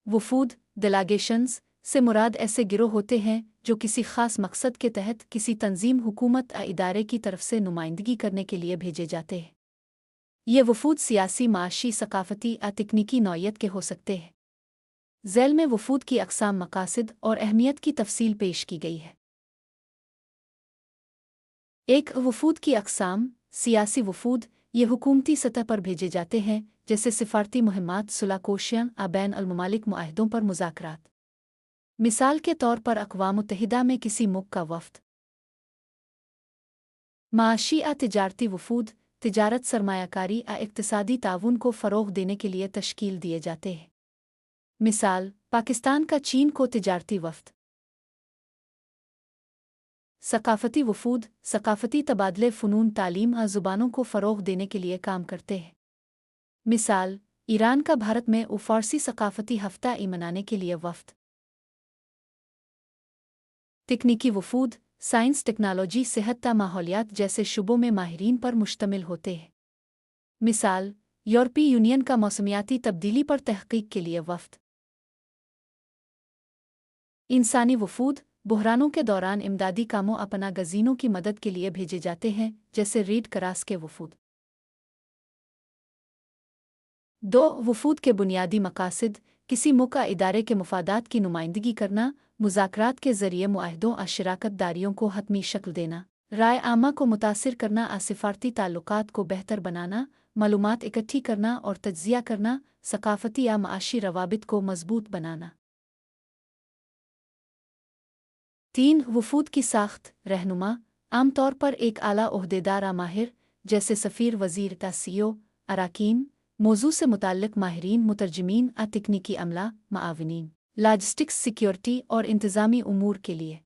वफूद delegations से मुराद ऐसे गिरोह होते हैं जो किसी ख़ास मकसद के तहत किसी तंजीम हुकूमत या इदारे की तरफ से नुमाइंदगी करने के लिए भेजे जाते हैं। ये वफूद सियासी, माशी, सकाफ़ती या तकनीकी नौइयत के हो सकते हैं। ज़ैल में वफूद की अक़साम, मकासद और अहमियत की तफसील पेश की गई है। एक वफूद की अक़साम। सियासी वफूद ये हुकूमती सतह पर भेजे जाते हैं, जैसे सिफारती मुहिम्मात, सुलह कोशियाँ या बैन अल ममालिक मुआहदों पर मुज़ाकरात। मिसाल के तौर पर अक़वाम मुत्तहिदा में किसी मुल्क का वफ़द। माशी या तिजारती वफूद तिजारत, सरमायाकारी या इक़्तिसादी ताउन को फ़रोग़ देने के लिए तश्कील दिए जाते हैं। मिसाल, पाकिस्तान का चीन को तिजारती वफ़द। सकाफ़ती वफूद सकाफ़ती तबादले, फ़नून, तालीम या ज़ुबानों को फ़रोग़ देने के लिए काम करते हैं। मिसाल, ईरान का भारत में फ़ारसी सकाफ़ती हफ़्ता ई मनाने के लिए वफ़द। तकनीकी वफूद साइंस, टेक्नोलॉजी, सेहत या माहौलियात जैसे शुबों में माहिरीन पर मुश्तमिल होते हैं। मिसाल, यूरोपीय यूनियन का मौसमियाती तब्दीली पर तहक़ीक़ के लिए वफ़द। इंसानी वफूद बुहरानों के दौरान इमदादी कामों, अपना गज़ीनों की मदद के लिए भेजे जाते हैं, जैसे रेड क्रॉस के वफूद। दो वफूद के बुनियादी मकासद किसी मुल्क या इदारे के मुफादात की नुमाइंदगी करना, मुज़ाकरात के ज़रिए मुआहदों और शराकतदारियों को हतमी शक्ल देना, राय आमा को मुतासिर करना और सिफारती ताल्लुकात को बेहतर बनाना, मालूमात इकट्ठी करना और तज्ज़िया करना, सकाफ़ती या माशी रवाबित को मज़बूत बनाना। 3 वफूद की साख्त। रहनुमा आमतौर पर एक आला ओहदेदार या माहिर, जैसे सफ़ीर, वज़ीर, तासीओ, अराकीन, मौजू से मुताल्लिक़ माहिरीन, मुतरजमीन और तकनीकी अमला, माआविनीन, लॉजिस्टिक्स, सिक्योरिटी और इंतज़ामी उमूर के लिए।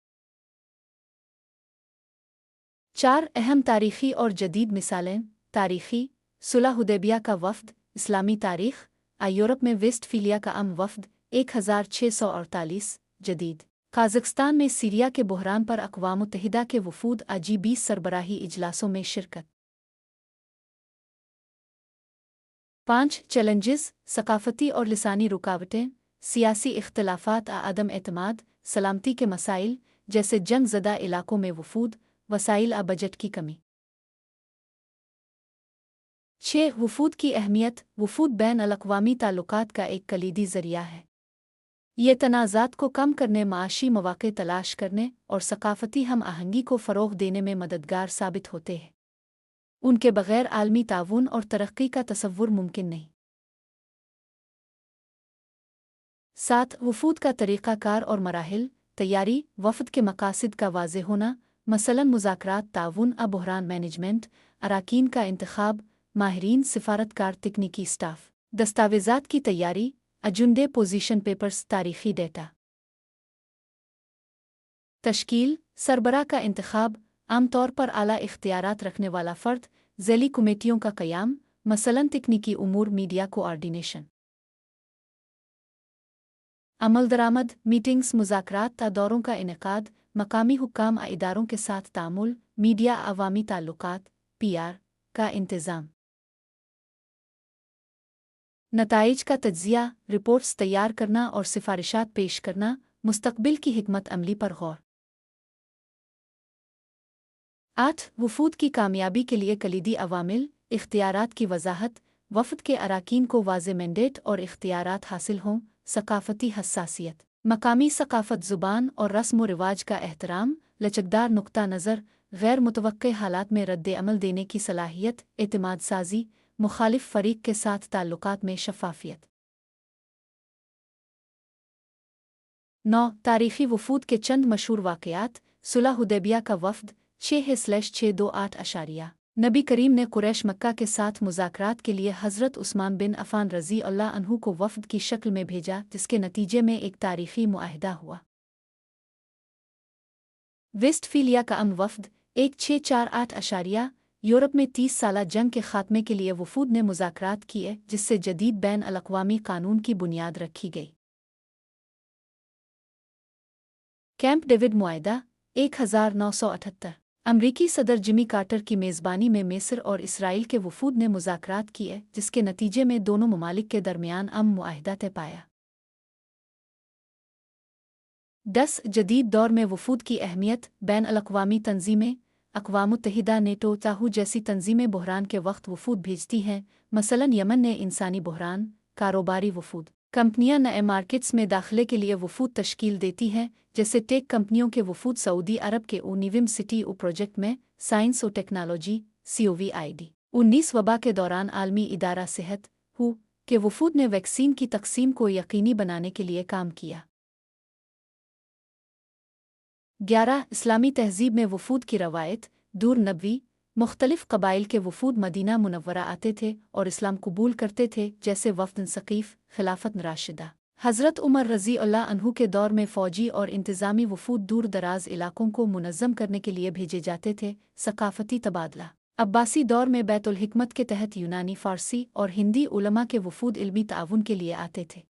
4 अहम तारीख़ी और जदीद मिसालें। तारीख़ी सुलह हुदैबिया का वफ़द, इस्लामी तारीख़ यूरोप में वेस्टफीलिया का वफ़द 1648। जदीद काज़ाख़स्तान में सीरिया के बहरान पर अक़वाम मुत्तहिदा के वफूद जी 20 सरबराही इजलासों में शिरकत। 5 चैलेंजेस सकाफ़ती और लिसानी रुकावटें, सियासी इख्तिलाफ़ात, अदम एतमाद, सलामती के मसाइल जैसे जंग ज़दा इलाकों में वफूद, वसाइल और बजट की कमी। 6 वफूद की अहमियत। वफूद बैन अल-अक़वामी ताल्लुकात का एक कलीदी ज़रिया है। ये तनाज़ात को कम करने, माशी मौक़े तलाश करने और सकाफ़ती हम आहंगी को फ़रोग़ देने में मददगार साबित होते हैं। उनके बग़ैर आलमी ताउन और तरक्की का तसव्वुर मुमकिन नहीं। 7 वफूद का तरीक़ाकार और मराहिल। तैयारी वफ़द के मकासद का वाज़ेह होना, मसलन मुज़ाकरात, ताउन और बहरान मैनेजमेंट, अराकीन का इंतख़ाब, माहिरीन, सिफ़ारतकार, तकनीकी स्टाफ, दस्तावेज़ात की तैयारी, एजेंडे, पोजीशन पेपर्स, तारीख़ी डेटा। तश्कील सरबराह का इंतख़ाब आमतौर पर आला इख्तियारात रखने वाला फ़र्द, ज़ैली कमेटियों का क़याम, मसलन तकनीकी उमूर, मीडिया कोऑर्डिनेशन। अमल दरामद मीटिंग्स, मुज़ाकरात दौरों का इनेकाद, मकामी हुक्काम और इदारों के साथ तामुल, मीडिया, अवामी ताल्लुकात, PR का इंतज़ाम। नताइज का तज्ज़िया, रिपोर्ट्स तैयार करना और सिफ़ारिशात पेश करना, मुस्तक़बिल की हिकमत अमली पर गौर। 8 वफूद की कामयाबी के लिए कलीदी अवामिल, इख्तियारात की वज़ाहत, वफ़द के अराकीन को वाज़े मैंडेट और इख्तियारात हासिल हों, सकाफ़ती हसासियत, मकामी सकाफ़त, ज़ुबान और रस्म व रिवाज का एहतराम, लचकदार नुक्ता नज़र, गैर मुतवक्के हालात में रद्द अमल देने की सलाहियत, एतमाद साज़ी, मुखालिफ फ़रीक के साथ ताल्लुकात में शफ़ाफ़ियत। 9 तारीख़ी वफूद के चंद मशहूर वाक़यात। सुलह हुदैबिया का वफ़द 6/628। नबी करीम ने कुरैश मक्का के साथ मुज़ाकरात के लिए हज़रत उस्मान बिन अफ़ान रज़ी अल्लाह अन्हु को वफ़द की शक्ल में भेजा, जिसके नतीजे में एक तारीख़ी मुआहदा हुआ। वेस्टफीलिया का वफ़द 1648। यूरोप में 30 साला जंग के ख़ात्मे के लिए वफूद ने मुज़ाकरात किए, जिससे जदीद बैन अल-अक़वामी कानून की बुनियाद रखी गई। कैंप डेविड मुआहदा 1978। अमरीकी सदर जिमी कार्टर की मेज़बानी में मिस्र और इसराइल के वफूद ने मुज़ाकरात किए, जिसके नतीजे में दोनों ममालिक के दरमियान मुआहदा तय पाया। 10 जदीद दौर में वफूद की अहमियत। बैन अल-अक़वामी तंजीमें, अक़वाम मुत्तहिदा, नेटो, ताहू जैसी तंजीमें बहरान के वक्त वफूद भेजती हैं। मसलन यमन ने इंसानी बहरान, कारोबारी वफूद, कंपनियां नए मार्केट्स में दाखिले के लिए वफूद तश्कील देती हैं, जैसे टेक कंपनियों के वफूद सऊदी अरब के निविम सिटी प्रोजेक्ट में, साइंस और टेक्नोलॉजी COVID-19 वबा के दौरान आलमी इदारा सेहत WHO के वफूद ने वैक्सीन की तकसीम को यकीनी बनाने के लिए काम किया। 11 इस्लामी तहज़ीब में वफूद की रवायत। दूर नबवी, मुख्तलिफ कबाइल के वफूद मदीना मुनव्वरा आते थे और इस्लाम कबूल करते थे, जैसे वफ़द सक़ीफ़, खिलाफत राशिदा, हज़रत उमर रज़ी अल्लाह अन्हु के दौर में फ़ौजी और इंतज़ामी वफूद दूर दराज इलाकों को मुनज़्ज़म करने के लिए भेजे जाते थे। सकाफ़ती तबादला। अब्बासी दौर में बैतुल हिकमत के तहत यूनानी, फ़ारसी और हिंदी उलमा के वफूद इल्मी ताउन के लिए आते थे।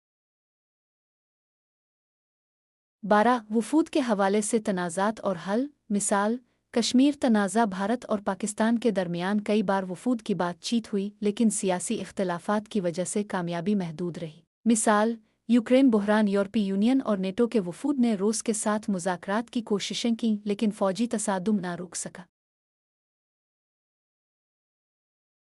12 वफूद के हवाले से तनाज़ात और हल। मिसाल, कश्मीर तनाज़ा भारत और पाकिस्तान के दरमियान कई बार वफूद की बातचीत हुई, लेकिन सियासी इख्तलाफात की वजह से कामयाबी महदूद रही। मिसाल, यूक्रेन बहरान, यूरोपीय यूनियन और नेटो के वफूद ने रूस के साथ मुज़ाकरात की कोशिशें की, लेकिन फ़ौजी तसादुम ना रुक सका।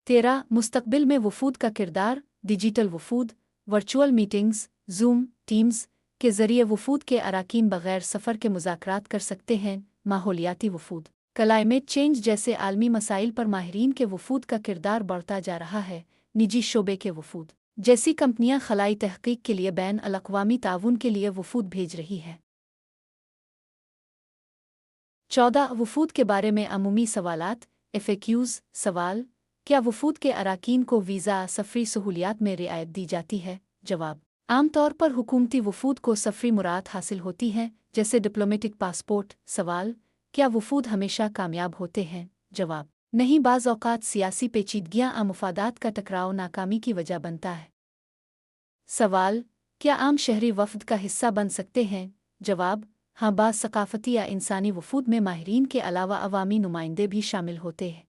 13 मुस्तकबिल में वफूद का किरदार। डिजिटल वफूद, वर्चुअल मीटिंग्स, जूम, टीम्स के ज़रिए वफूद के अराकीन बग़ैर सफ़र के मुज़ाकरात कर सकते हैं। माहौलियाती वफूद, क्लाइमेट चेंज जैसे आलमी मसाइल पर माहिरीन के वफूद का किरदार बढ़ता जा रहा है। निजी शोबे के वफूद, जैसी कंपनियां खलाई तहकीक के लिए बैन अल-अक़वामी ताउन के लिए वफूद भेज रही है। 14 वफूद के बारे में अमूमी सवालात। FAQs सवाल, क्या वफूद के अराकीन को वीज़ा सफ़री सहूलियात में रियायत दी जाती है? जवाब, आमतौर पर हुकूमती वफूद को सफ़री मुराद हासिल होती हैं, जैसे डिप्लोमेटिक पासपोर्ट। सवाल, क्या वफूद हमेशा कामयाब होते हैं? जवाब, नहीं, बाज़ औक़ात सियासी पेचीदगियाँ आ मुफादात का टकराव नाकामी की वजह बनता है। सवाल, क्या आम शहरी वफ़द का हिस्सा बन सकते हैं? जवाब, हाँ, बाज़ सकाफ़ती या इंसानी वफूद में माहिरीन के अलावा अवामी नुमाइंदे भी शामिल होते हैं।